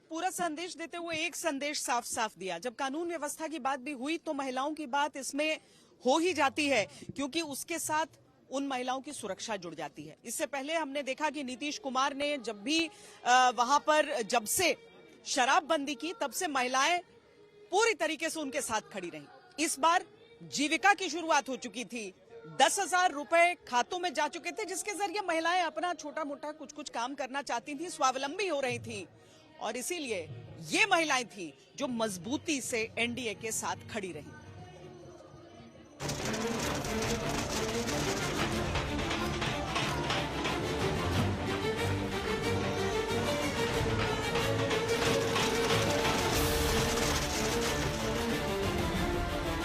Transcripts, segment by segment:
पूरा संदेश देते हुए एक संदेश साफ साफ दिया। जब कानून व्यवस्था की बात भी हुई तो महिलाओं की बात इसमें हो ही जाती है, क्योंकि उसके साथ उन महिलाओं की सुरक्षा जुड़ जाती है। इससे पहले हमने देखा कि नीतीश कुमार ने जब भी वहां पर जब से शराबबंदी की, तब से महिलाएं पूरी तरीके से उनके साथ खड़ी रहीं। इस बार जीविका की शुरुआत हो चुकी थी, 10,000 रुपए खातों में जा चुके थे, जिसके जरिए महिलाएं अपना छोटा मोटा कुछ कुछ काम करना चाहती थी, स्वावलंबी हो रही थी। और इसीलिए ये महिलाएं थी जो मजबूती से एनडीए के साथ खड़ी रहीं।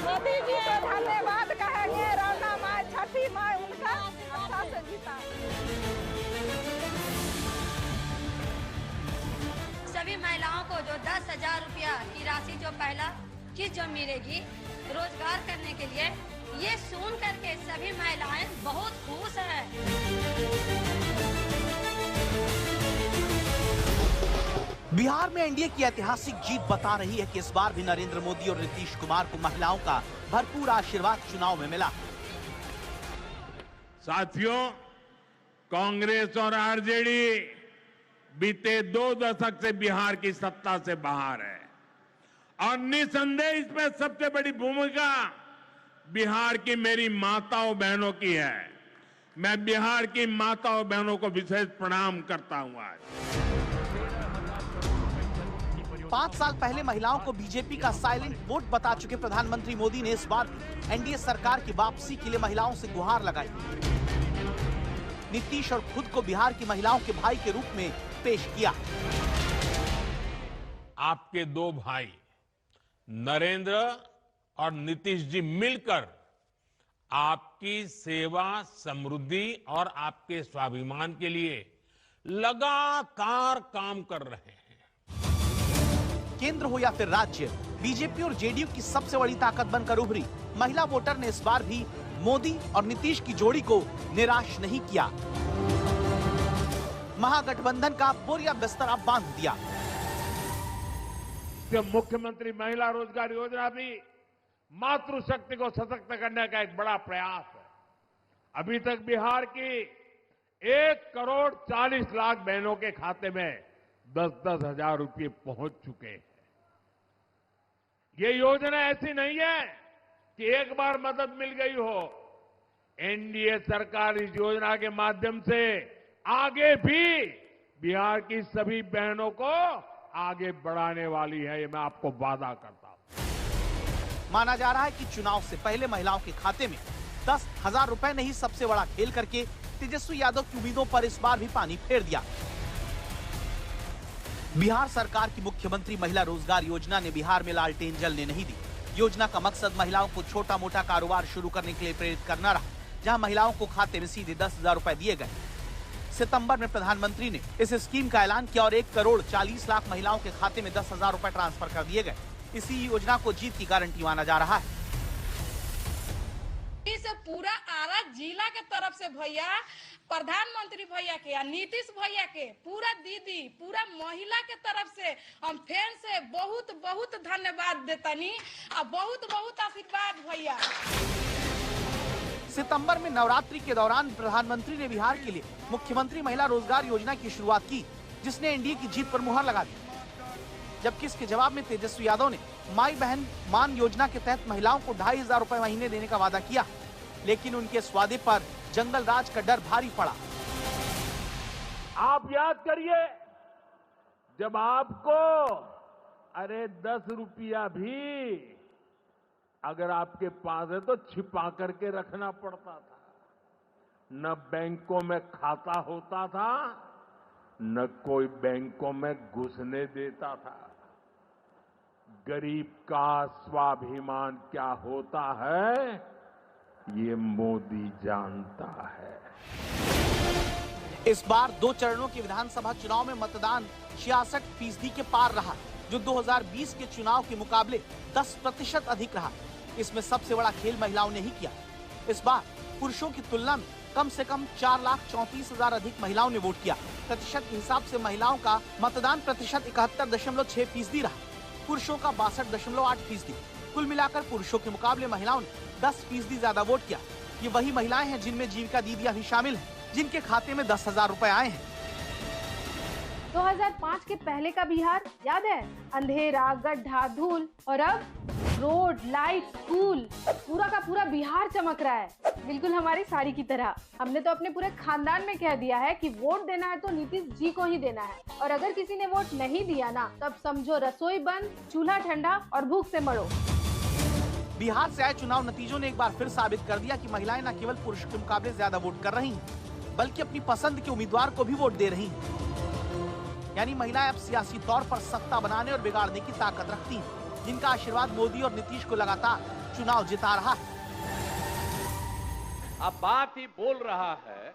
मोदी जी को धन्यवाद कहेंगे। राना माँ, छठी माँ उनका अच्छा से जीता। सभी महिलाओं को जो 10,000 रुपया की राशि जो पहला किस्त जो मिलेगी रोजगार करने के लिए, ये सुन करके सभी महिलाएं बहुत खुश हैं। बिहार में एनडीए की ऐतिहासिक जीत बता रही है कि इस बार भी नरेंद्र मोदी और नीतीश कुमार को महिलाओं का भरपूर आशीर्वाद चुनाव में मिला। साथियों, कांग्रेस और आरजेडी बीते 2 दशक से बिहार की सत्ता से बाहर है और निसंदेह इसमें सबसे बड़ी भूमिका बिहार की मेरी माताओं बहनों की है। मैं बिहार की माताओं बहनों को विशेष प्रणाम करता हूं। आज 5 साल पहले महिलाओं को बीजेपी का साइलेंट वोट बता चुके प्रधानमंत्री मोदी ने इस बार एनडीए सरकार की वापसी के लिए महिलाओं से गुहार लगाई। नीतीश और खुद को बिहार की महिलाओं के भाई के रूप में पेश किया। आपके 2 भाई नरेंद्र और नीतीश जी मिलकर आपकी सेवा, समृद्धि और आपके स्वाभिमान के लिए लगातार काम कर रहे हैं। केंद्र हो या फिर राज्य, बीजेपी और जेडीयू की सबसे बड़ी ताकत बनकर उभरी महिला वोटर ने इस बार भी मोदी और नीतीश की जोड़ी को निराश नहीं किया। महागठबंधन का बोरिया बिस्तर अब बांध दिया। मुख्यमंत्री महिला रोजगार योजना भी मातृशक्ति को सशक्त करने का एक बड़ा प्रयास है। अभी तक बिहार की 1,40,00,000 बहनों के खाते में 10-10 हजार रुपये पहुंच चुके हैं। ये योजना ऐसी नहीं है कि एक बार मदद मिल गई हो। एनडीए सरकार इस योजना के माध्यम से आगे भी बिहार की सभी बहनों को आगे बढ़ाने वाली है। ये मैं आपको वादा करता हूं। माना जा रहा है कि चुनाव से पहले महिलाओं के खाते में 10,000 रुपए ने ही सबसे बड़ा खेल करके तेजस्वी यादव की उम्मीदों पर इस बार भी पानी फेर दिया। बिहार सरकार की मुख्यमंत्री महिला रोजगार योजना ने बिहार में लालटेन जलने नहीं दी। योजना का मकसद महिलाओं को छोटा मोटा कारोबार शुरू करने के लिए प्रेरित करना रहा, जहां महिलाओं को खाते में सीधे 10,000 रुपए दिए गए। सितंबर में प्रधानमंत्री ने इस स्कीम का ऐलान किया और 1,40,00,000 महिलाओं के खाते में 10,000 रुपए ट्रांसफर कर दिए गए। इसी योजना को जीत की गारंटी माना जा रहा है। इस पूरा आरा जिला के तरफ से भैया, प्रधानमंत्री भैया के या नीतीश भैया के, पूरा दीदी, पूरा महिला के तरफ से हम फिर से बहुत बहुत धन्यवाद देतनी और बहुत बहुत आशीर्वाद भैया। सितंबर में नवरात्रि के दौरान प्रधानमंत्री ने बिहार के लिए मुख्यमंत्री महिला रोजगार योजना की शुरुआत की, जिसने एनडीए की जीत पर मुहर लगा दी। जबकि इसके जवाब में तेजस्वी यादव ने माई बहन मान योजना के तहत महिलाओं को 2,500 रुपए महीने देने का वादा किया, लेकिन उनके इस वादे पर जंगल राज का डर भारी पड़ा। आप याद करिए, जब आपको 10 रुपया भी अगर आपके पास है तो छिपा करके रखना पड़ता था। न बैंकों में खाता होता था, न कोई बैंकों में घुसने देता था। गरीब का स्वाभिमान क्या होता है, ये मोदी जानता है। इस बार 2 चरणों के विधानसभा चुनाव में मतदान 66% के पार रहा, जो 2020 के चुनाव के मुकाबले 10% अधिक रहा। इसमें सबसे बड़ा खेल महिलाओं ने ही किया। इस बार पुरुषों की तुलना में कम से कम 4,34,000 अधिक महिलाओं ने वोट किया। प्रतिशत के हिसाब से महिलाओं का मतदान प्रतिशत 71.6% रहा, पुरुषों का 62.8%। कुल मिलाकर पुरुषों के मुकाबले महिलाओं ने 10% ज्यादा वोट किया। ये वही महिलाएं हैं जिनमें जीविका दीदियां भी शामिल हैं, जिनके खाते में 10,000 रुपए आए हैं। 2005 के पहले का बिहार याद है? अंधेरा, गड्ढा, धूल, और अब रोड, लाइट, स्कूल, पूरा का पूरा बिहार चमक रहा है, बिल्कुल हमारी साड़ी की तरह। हमने तो अपने पूरे खानदान में कह दिया है कि वोट देना है तो नीतीश जी को ही देना है, और अगर किसी ने वोट नहीं दिया ना, तब समझो रसोई बंद, चूल्हा ठंडा और भूख से मरो। बिहार से आए चुनाव नतीजों ने एक बार फिर साबित कर दिया कि महिलाएं न केवल पुरुष के मुकाबले ज्यादा वोट कर रही हैं, बल्कि अपनी पसंद के उम्मीदवार को भी वोट दे रही हैं। यानी महिलाएं अब सियासी तौर पर सत्ता बनाने और बिगाड़ने की ताकत रखती हैं, जिनका आशीर्वाद मोदी और नीतीश को लगातार चुनाव जिता रहा है। अब बात ही बोल रहा है,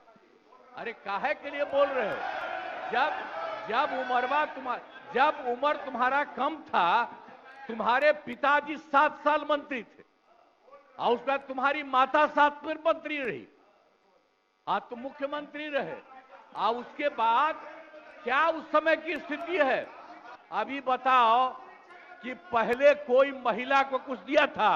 अरे काहे के लिए बोल रहे हो? जब उम्र तुम्हारा कम था, तुम्हारे पिताजी 7 साल मंत्री थे, और उसके बाद तुम्हारी माता 7 फिर मंत्री रही, आज तुम मुख्यमंत्री रहे, और उसके बाद क्या उस समय की स्थिति है? अभी बताओ कि पहले कोई महिला को कुछ दिया था?